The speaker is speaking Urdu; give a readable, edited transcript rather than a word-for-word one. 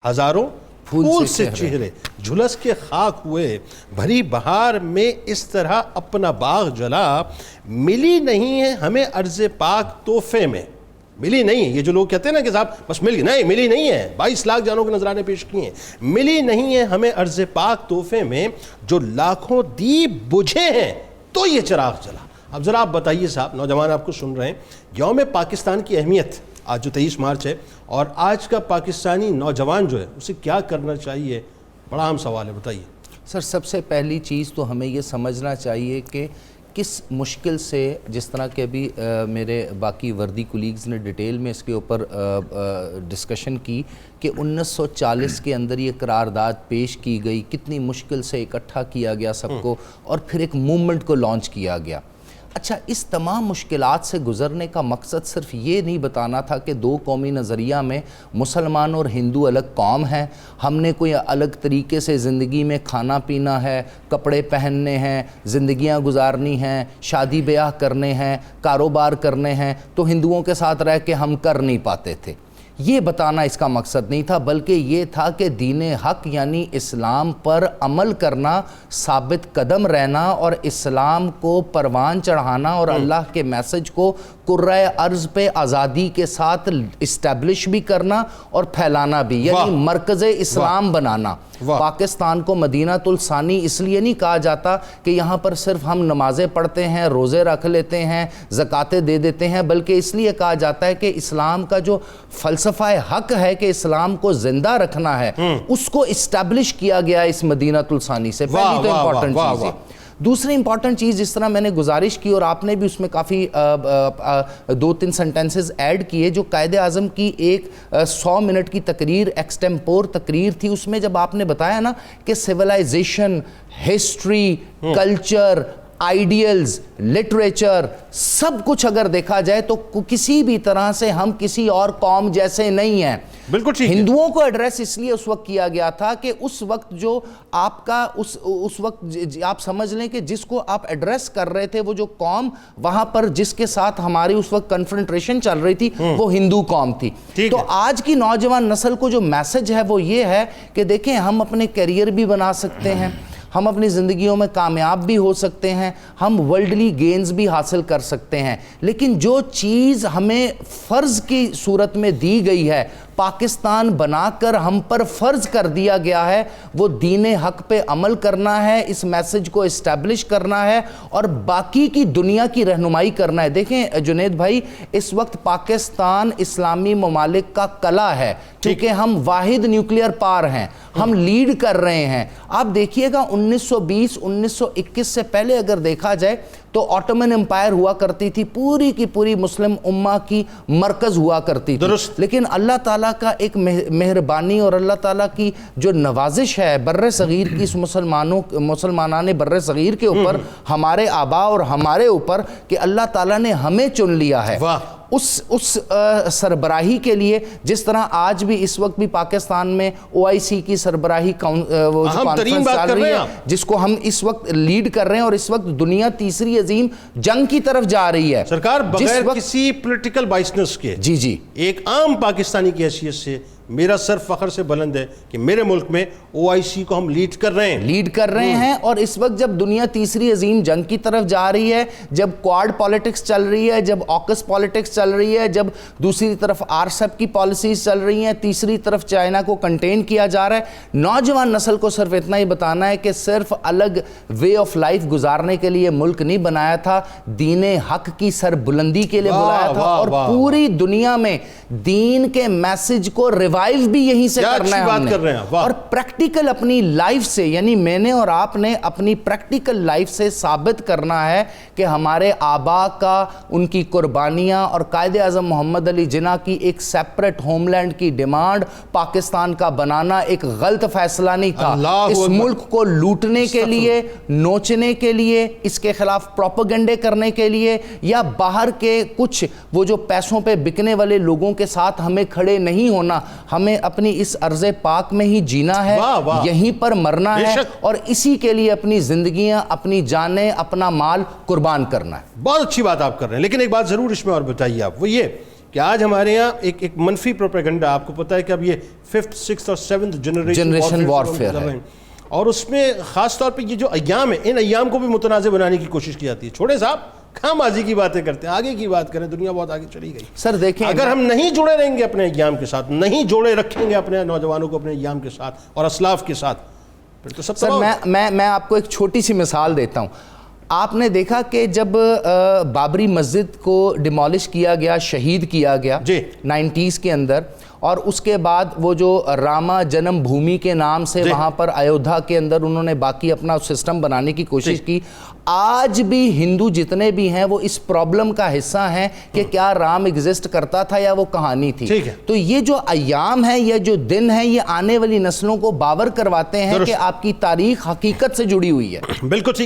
ہزاروں پھول سے چہرے جھلس کے خاک ہوئے، بھری بہار میں اس طرح اپنا باغ جلا، ملی نہیں ہے ہمیں عرض پاک تحفے میں، ملی نہیں ہے۔ یہ جو لوگ کہتے ہیں نا کہ صاحب بس مل گئی، نہیں ملی نہیں ہے، 22 لاکھ جانوں کے نذرانے پیش کیے ہیں، ملی نہیں ہے ہمیں عرض پاک تحفے میں، جو لاکھوں دیپ بجھے ہیں تو یہ چراغ جلا۔ اب ذرا آپ بتائیے صاحب، نوجوان آپ کو سن رہے ہیں، یوم پاکستان کی اہمیت آج جو 23 مارچ ہے، اور آج کا پاکستانی نوجوان جو ہے اسے کیا کرنا چاہیے؟ بڑا اہم سوال ہے، بتائیے سر۔ سب سے پہلی چیز تو ہمیں یہ سمجھنا چاہیے کہ کس مشکل سے، جس طرح کہ ابھی میرے باقی وردی کولیگز نے ڈیٹیل میں اس کے اوپر ڈسکشن کی کہ 1940 کے اندر یہ قرارداد پیش کی گئی، کتنی مشکل سے اکٹھا کیا گیا سب کو، اور پھر ایک موومنٹ کو لانچ کیا گیا۔ اچھا، اس تمام مشکلات سے گزرنے کا مقصد صرف یہ نہیں بتانا تھا کہ دو قومی نظریہ میں مسلمان اور ہندو الگ قوم ہیں، ہم نے کوئی الگ طریقے سے زندگی میں کھانا پینا ہے، کپڑے پہننے ہیں، زندگیاں گزارنی ہیں، شادی بیاہ کرنے ہیں، کاروبار کرنے ہیں، تو ہندوؤں کے ساتھ رہ کے ہم کر نہیں پاتے تھے۔ یہ بتانا اس کا مقصد نہیں تھا، بلکہ یہ تھا کہ دین حق یعنی اسلام پر عمل کرنا، ثابت قدم رہنا، اور اسلام کو پروان چڑھانا، اور اللہ کے میسج کو کرۂ ارض پہ آزادی کے ساتھ اسٹیبلش بھی کرنا اور پھیلانا بھی، یعنی مرکز اسلام بنانا۔ پاکستان کو مدینہ الثانی اس لیے نہیں کہا جاتا کہ یہاں پر صرف ہم نمازیں پڑھتے ہیں، روزے رکھ لیتے ہیں، زکاتیں دے دیتے ہیں، بلکہ اس لیے کہا جاتا ہے کہ اسلام کا جو فلسفہ حق ہے کہ اسلام کو زندہ رکھنا ہے، اس کو اسٹیبلش کیا گیا اس مدینہ الثانی سے۔ پہلی تو امپورٹنٹ چیز ہے۔ دوسری امپورٹنٹ چیز، جس طرح میں نے گزارش کی اور آپ نے بھی اس میں کافی 2-3 سنٹنسز ایڈ کیے، جو قائد اعظم کی ایک 100 منٹ کی تقریر، ایکسٹمپور تقریر تھی، اس میں جب آپ نے بتایا نا کہ civilization, history, culture, ideals, literature, سب کچھ اگر دیکھا جائے تو کسی بھی طرح سے ہم کسی اور قوم جیسے نہیں ہیں۔ بالکل ٹھیک ہے۔ ہندوؤں کو ایڈریس اس لیے اس وقت کیا گیا تھا کہ اس وقت جو آپ کا اس وقت آپ سمجھ لیں کہ جس کو آپ ایڈریس کر رہے تھے، وہ جو قوم وہاں پر جس کے ساتھ ہماری اس وقت کنفرنٹریشن چل رہی تھی، وہ ہندو قوم تھی۔ تو آج کی نوجوان نسل کو جو میسج ہے وہ یہ ہے کہ دیکھیں، ہم اپنے کیریئر بھی بنا سکتے ہیں، ہم اپنی زندگیوں میں کامیاب بھی ہو سکتے ہیں، ہم ورلڈلی گینز بھی حاصل کر سکتے ہیں، لیکن جو چیز ہمیں فرض کی صورت میں دی گئی ہے، پاکستان بنا کر ہم پر فرض کر دیا گیا ہے، وہ دین حق پہ عمل کرنا ہے، اس میسج کو اسٹیبلش کرنا ہے اور باقی کی دنیا کی رہنمائی کرنا ہے۔ دیکھیں جنید بھائی، اس وقت پاکستان اسلامی ممالک کا کلا ہے، کیونکہ ہم واحد نیوکلیئر پار ہیں، ہم لیڈ کر رہے ہیں۔ آپ دیکھیے گا 1920 1921 سے پہلے اگر دیکھا جائے تو آٹومن امپائر ہوا کرتی تھی، پوری کی پوری مسلم امہ کی مرکز ہوا کرتی تھی، لیکن اللہ تعالیٰ کا ایک مہربانی اور اللہ تعالیٰ کی جو نوازش ہے بر صغیر کی اس مسلمانان بر صغیر کے اوپر، ہمارے آبا اور ہمارے اوپر، کہ اللہ تعالیٰ نے ہمیں چن لیا ہے اس سربراہی کے لیے، جس طرح آج بھی اس وقت بھی پاکستان میں OIC کی سربراہی کانفرنس چل رہی ہے، جس کو ہم اس وقت لیڈ کر رہے ہیں، اور اس وقت دنیا تیسری عظیم جنگ کی طرف جا رہی ہے سرکار، بغیر کسی پولیٹیکل بائسنس کے۔ جی ایک عام پاکستانی کی حیثیت سے میرا سر فخر سے بلند ہے کہ میرے ملک میں OIC کو ہم لیڈ کر رہے ہیں، اور اس وقت جب دنیا تیسری عظیم جنگ کی طرف جا رہی ہے، جب کوارڈ پالیٹکس چل رہی ہے، جب آکس پالیٹکس چل رہی ہے، جب دوسری طرف RCEP کی پالیسیز چل رہی ہیں، تیسری طرف چائنا کو کنٹین کیا جا رہا ہے، نوجوان نسل کو صرف اتنا ہی بتانا ہے کہ صرف الگ وے آف لائف گزارنے کے لیے ملک نہیں بنایا تھا، دین حق کی سر بلندی کے لیے بلایا تھا، اور پوری دنیا میں دین کے میسج کو ریوائیو بھی یہیں سے کرنا ہے ہم نے، اور پریکٹیکل اپنی لائف سے، یعنی میں نے اور آپ نے اپنی پریکٹیکل لائف سے ثابت کرنا ہے کہ ہمارے آبا کا، ان کی قربانیاں، اور قائد اعظم محمد علی جناح کی ایک سیپریٹ ہوم لینڈ کی ڈیمانڈ پاکستان کا بنانا ایک غلط فیصلہ نہیں تھا۔ اس ملک کو لوٹنے کے لیے، نوچنے کے لیے، اس کے خلاف پروپیگنڈے کرنے کے لیے، یا باہر کے کچھ وہ جو پیسوں پہ بکنے والے لوگوں کے ساتھ ہمیں کھڑے نہیں ہونا، ہمیں اپنی اس ارض پاک میں ہی جینا ہے، یہیں پر مرنا ہے، اور اسی کے لیے اپنی زندگیاں، اپنی جانیں، اپنا مال قربان کرنا ہے۔ بہت اچھی بات آپ کر رہے ہیں، لیکن ایک بات ضرور اس میں اور بتائیے آپ، وہ یہ کہ آج ہمارے یہاں ایک منفی پروپیگنڈا، آپ کو پتہ ہے کہ اب یہ 5th 6th اور 7th جنریشن وارفیئر ہے، اور اس میں خاص طور پہ یہ جو ایام ہیں ان ایام کو بھی متنازع بنانے کی کوشش کی جاتی ہے. چھوڑے صاحب، کہاں ماضی کی باتیں کرتے ہیں، آگے کی بات کریں. دنیا بہت آگے چلی گئی. سر دیکھیں، اگر ہم نہیں جڑے رہیں گے اپنے ایام کے ساتھ، نہیں جوڑے رکھیں گے اپنے نوجوانوں کو اپنے ایام کے ساتھ اور اسلاف کے ساتھ، پھر تو سب سر میں آپ کو ایک چھوٹی سی مثال دیتا ہوں. آپ نے دیکھا کہ جب بابری مسجد کو ڈیمالش کیا گیا، شہید کیا گیا 90s کے اندر، اور اس کے بعد وہ جو راما جنم بھومی کے نام سے وہاں پر ایودھیا کے اندر انہوں نے باقی اپنا سسٹم بنانے کی کوشش کی. آج بھی ہندو جتنے بھی ہیں وہ اس پرابلم کا حصہ ہیں کہ کیا رام ایگزسٹ کرتا تھا یا وہ کہانی تھی. تو یہ جو ایام ہیں، یہ جو دن ہیں، یہ آنے والی نسلوں کو باور کرواتے ہیں کہ آپ کی تاریخ حقیقت سے جڑی ہوئی ہے. بالکل ٹھیک.